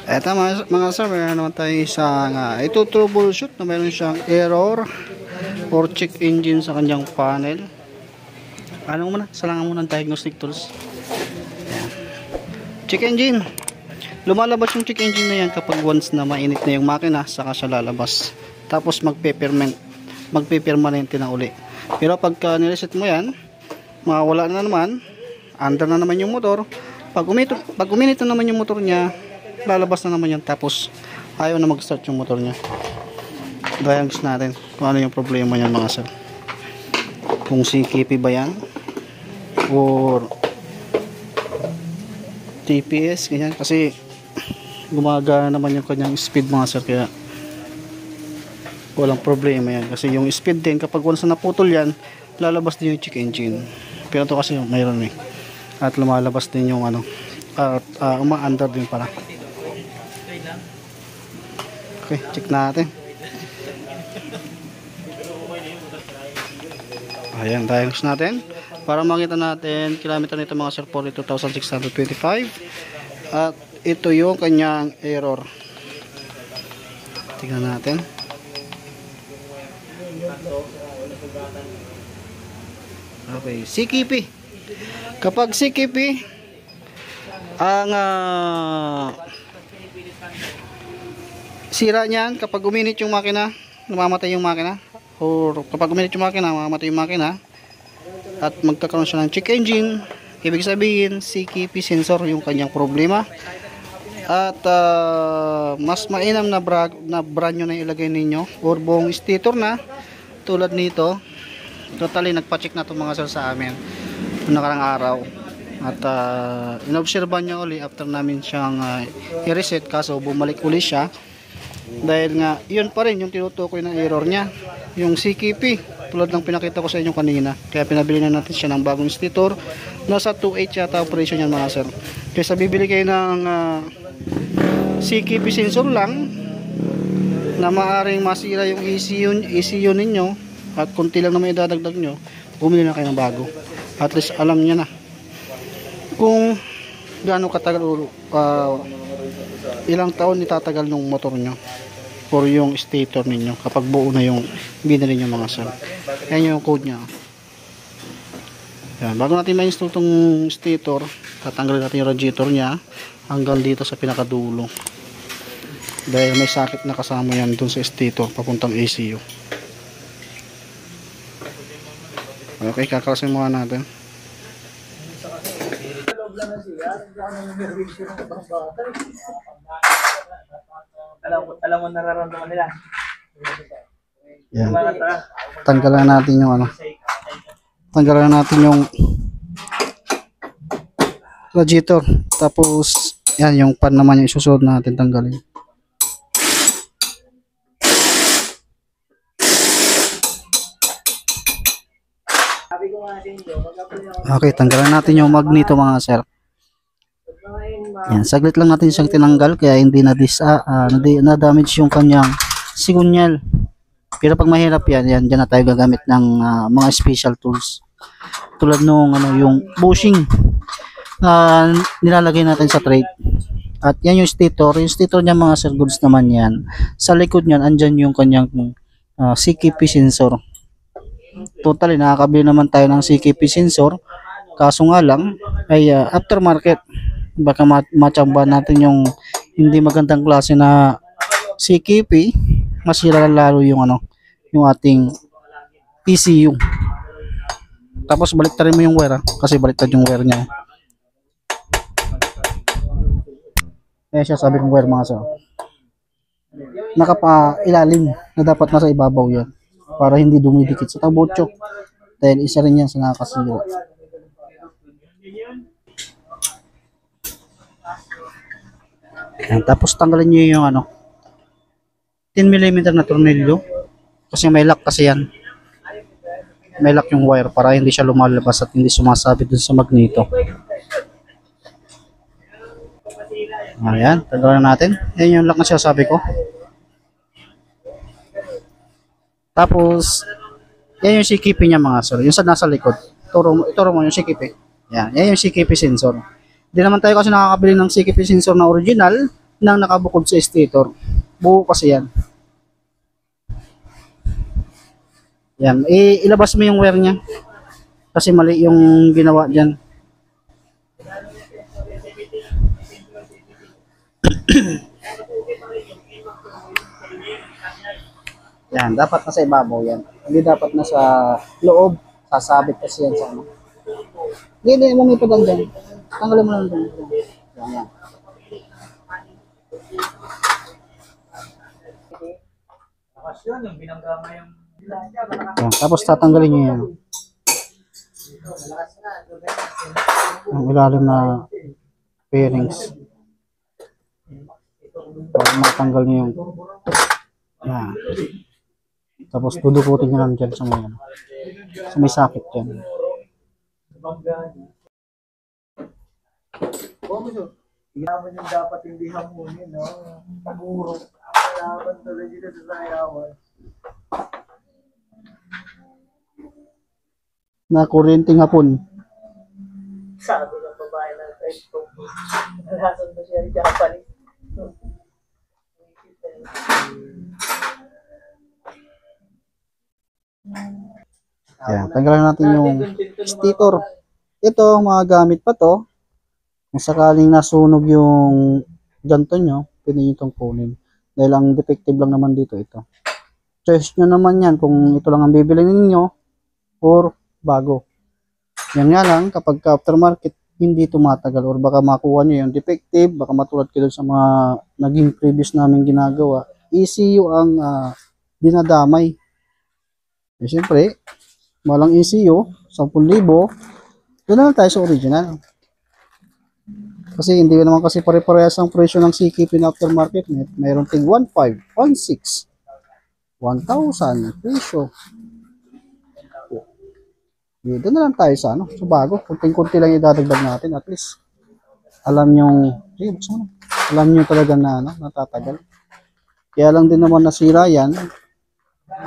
Eto mga sir, meron naman tayo isang ito troubleshoot na meron siyang error or check engine sa kanyang panel. Ano muna? Salangan muna ng diagnostic tools. Ayan. Check engine. Lumalabas yung check engine na yan kapag once na mainit na yung makina, saka siya lalabas. Tapos magpe-permanente na uli. Pero pagka nireset mo yan, mawala na naman, under na naman yung motor. Pag uminit na naman yung motor niya, lalabas na naman yan, tapos ayaw na mag-start yung motor niya. Diagnose natin kung ano yung problema niyan mga sir. Kung CKP ba yan or TPS, ganyan. Kasi gumagana naman yung kanyang speed mga sir, kaya walang problema yan. Kasi yung speed din, kapag once na naputol yan, lalabas din yung check engine. Pero ito kasi mayroon at lumalabas din yung at uma-under din pala. Okay, check natin. Ayan, diagnose natin para makita natin kilometer nito mga sir, 42,625. At ito yung kanyang error. Tingnan natin. Okay, CKP. Kapag CKP ang sira niyan, kapag uminit yung makina, namamatay yung makina, or kapag uminit yung makina, mamamatay yung makina, at magkakaroon siya ng check engine, ibig sabihin CKP sensor yung kanyang problema. At mas mainam na brand nyo na ilagay ninyo, or buong stator na tulad nito. Totally nagpa-check na itong mga sir sa amin noong nakarang araw, at inobserban niya uli after namin siyang i-reset, kaso bumalik uli siya dahil nga yun pa rin yung tinutukoy ng error niya, yung CKP, tulad ng pinakita ko sa inyo kanina. Kaya pinabili na natin siya ng bagong stator. Nasa 2.8 yata operation yan mga sir. Kaya sa bibili kayo ng CKP sensor lang na maaring masira yung ECU ninyo at kunti lang naman idadagdag nyo, bumili na kayo ng bago. At least alam niya na kung gaano katagal, ilang taon itatagal ng motor nyo or yung stator ninyo kapag buo na yung binili nyo mga sir. Yan yung code nya. Yan. Bago natin ma-install tong stator, tatanggalin natin yung radiator nya hanggang dito sa pinakadulo, dahil may sakit na kasama yan dun sa stator papuntang ECU. Okay, kakalasin muna natin. Alam mo nararamdaman nila. Yan. Tanggalan natin yung tanggalan natin yung radiator. Tapos yan, yung pan naman yung isusunod natin tanggalin. Okay, tanggalan natin yung magneto mga sir. Yan, saglit lang natin siyang tinanggal, kaya hindi na-damage yung kanyang sigunyal. Pero pag mahirap yan, dyan na tayo gagamit ng mga special tools. Tulad nung yung bushing nilalagay natin sa trade. At yan yung stator niya mga sir, goods naman yan. Sa likod niyan, andyan yung kanyang CKP sensor. Totally, nakakabili naman tayo ng CKP sensor. Kaso nga lang, ay aftermarket. Baka machamba natin yung hindi magandang klase na CKP, masira lalo yung yung ating ECU. Tapos baliktarin mo yung wire, kasi baliktad yung wire niya. Kaya siya sabi kong wire mga sir, nakapa-ilalim na dapat nasa ibabaw yan para hindi dumidikit sa tabotso, dahil isa rin yan sa nakakasira. Yan, tapos tanggalin nyo yung 10mm na tornilyo, kasi may lock kasi yan. May lock yung wire para hindi siya lumalabas at hindi sumasabit dun sa magneto. Ayan, tanggalin natin. Yan yung lock na sinasabi ko. Tapos yan yung CKP niya mga sir, yung sa nasa likod. Ituro mo yung CKP. Yan yung CKP sensor. Hindi naman tayo kasi nakakabili ng CKP sensor na original nang nakabukod sa stator. Buo kasi yan. Yan. Ilabas mo yung wire niya. Kasi mali yung ginawa dyan. Yan. Dapat na sa ibabaw yan. Hindi dapat na sa loob. Sasabit kasi yan sa ano. Hindi mo may padang dyan. Tanggalin mo lang dyan. Yan. Yun, yung binangga yung Yan. Tapos tatanggalin nyo yan. Ang ilalim na bearings. Para matanggal nyo yung yan. Tapos dudukutin nyo lang dyan sa may sakit dyan. Yaman yung dapat hindi hamunin, no? Paguro. Kailangan talaga dito sa sayawan. Na kuryenteng hapon. Sabi ng babae na ito. Nalasan ba siya rin Japanese? Yan, tanggalan natin yung stator. Ito, mga gamit pa to. Kung sakaling nasunog yung ganto nyo, pwede nyo itong kunin. Dahil ang defective lang naman dito ito. Choice nyo naman yan kung ito lang ang bibili ninyo or bago. Yan nga lang, kapag aftermarket, hindi tumatagal or baka makuha nyo yung defective, baka matulad kayo sa mga naging previous namin ginagawa. ECU ang dinadamay. Eh, siyempre, malang ECU, 10,000, doon na lang tayo sa original. Kasi hindi naman kasi pare-parehas ang presyo ng CKP na aftermarket. Mayroon ting 1,500, 1,600, 1,000 presyo. Doon na lang tayo sa ano, sa bago. Kunting-kunti lang idadagdag natin, at least alam nyo, alam nyo talaga na natatagal. Kaya lang din naman nasira yan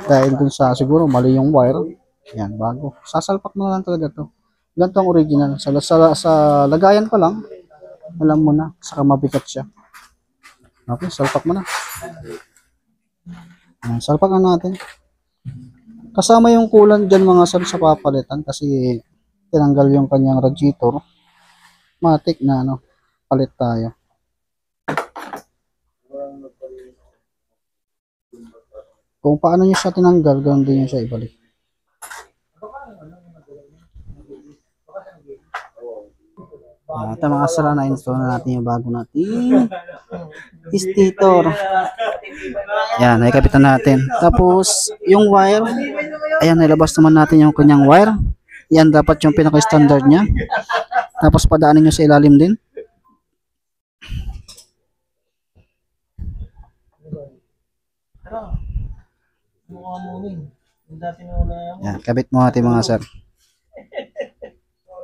dahil dun sa siguro mali yung wire. Yan, bago. Sasalpak mo na lang talaga to. Ganito ang original. Sa lagayan pa lang, alam mo na, saka mabigat siya. Okay, salpak mo na. Yan, salpak na natin. Kasama yung coolant dyan mga sir sa papalitan kasi tinanggal yung kanyang radiator. Matik na palit tayo. Kung paano nyo siya tinanggal, ganoon din nyo siya ibalik. Ito mga sir, na-install na natin yung bago natin stator. Yan, naikapitan natin. Tapos, yung wire, ayan, nilabas naman natin yung kanyang wire. Yan, dapat yung pinaka-standard niya. Tapos, padaanin nyo sa ilalim din. Yan, kabit mo natin mga sir.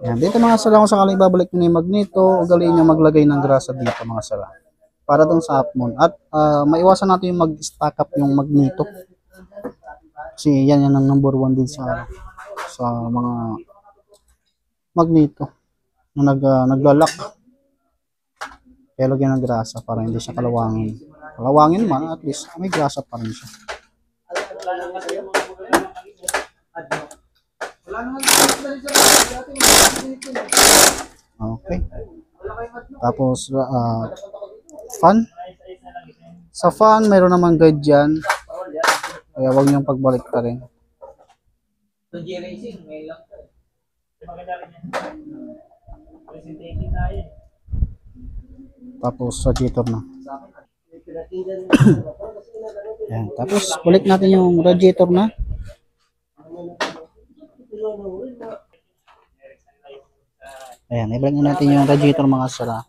Yan, dito mga sala, kung sakaling babalik nyo yung magneto, ugaliin nyo maglagay ng grasa dito mga sala. Para dun sa half moon. At maiwasan natin yung mag-stack up yung magneto. Kasi yan ang number 1 din sa mga magneto na naglalak. Kaya lagyan ng grasa para hindi siya kalawangin. Kalawangin man, at least may grasa pa rin siya. Okay. Tapos fan. Sa fan mayroon naman guide diyan. Kaya wag niyong pagbalik pa rin. Tapos radiator na. Yan. Tapos balik natin yung radiator na. Ayan, ibalik na natin yung radiator mga sala.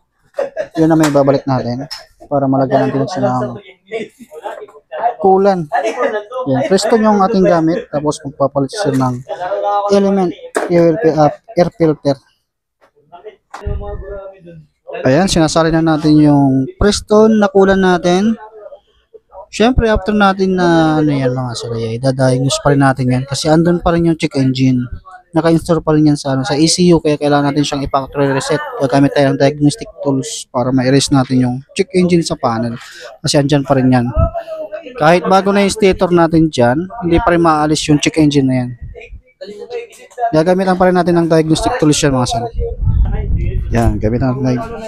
Yun na may babalik natin para malagyan natin siya ng coolant. Yan, Preston yung ating gamit. Tapos magpapalit siya ng element air filter. Ayan, sinasali na natin yung Preston na coolant natin. Syempre, after natin na ano yan mga sir, idadiagnose pa rin natin yan kasi andun pa rin yung check engine. Naka-install pa rin yan sa, ano, sa ECU kaya kailangan natin siyang i-factory reset. Gagamit tayo ng diagnostic tools para ma-erase natin yung check engine sa panel. Kasi andyan pa rin yan. Kahit bago na yung stator natin dyan, hindi pa rin maalis yung check engine na yan. Gagamitan pa rin natin ng diagnostic tools yan mga sir. Yan, gamitan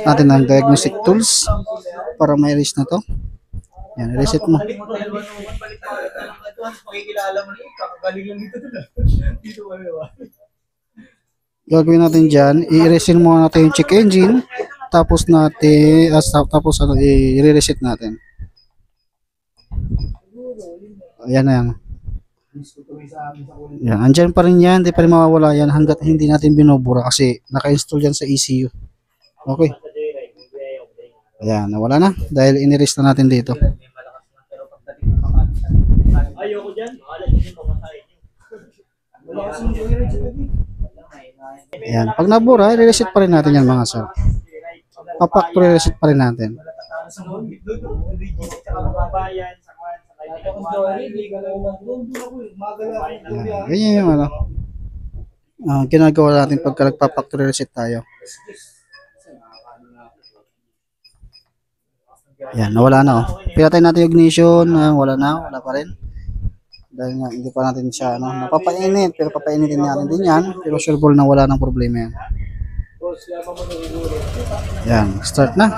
natin ng diagnostic tools para ma-erase na to. Yan, reset mo. Makikilala mo na yun, kakagaling lang dito doon. Dito kami ba? Gagawin natin dyan, i-reset muna natin yung check engine, tapos natin, tapos ano, i-reset natin. Ayan na yan. Yan, andyan pa rin yan, hindi pa rin mawawala yan hanggat hindi natin binubura kasi naka-install yan sa ECU. Okay. Ayan, nawala na dahil in-erase na natin dito. Ayoko dyan. Alam nyo yung pamatayin nyo. Wala kasi nung Ayan, pag nabura, i-reset pa rin natin yan mga sir. Pa-factory reset pa rin natin. Ayan, ganyan yung ano. Ginagawa natin pagka nagpa-factory reset tayo. Ayan, nawala na oh. Pinatay natin yung ignition, wala pa rin. Dahil nga, hindi pa natin siya, napapainit, pero papainitin natin din yan. Pero sure ball na wala ng problema yan. Yan, start na.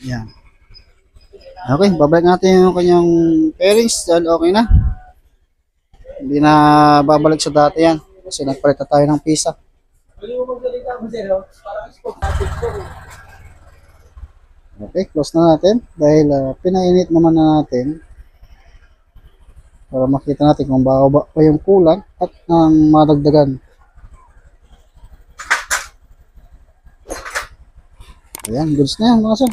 Yan. Okay, babalik natin yung kanyang pairings dahil okay na. Hindi na babalik sa dati yan. Kasi nagpalit na tayo ng pisa. Okay, close na natin dahil pinainit naman na natin para makita natin kung ba pa yung kulang at ang madagdagan. Ayan, goods na yan mga sir.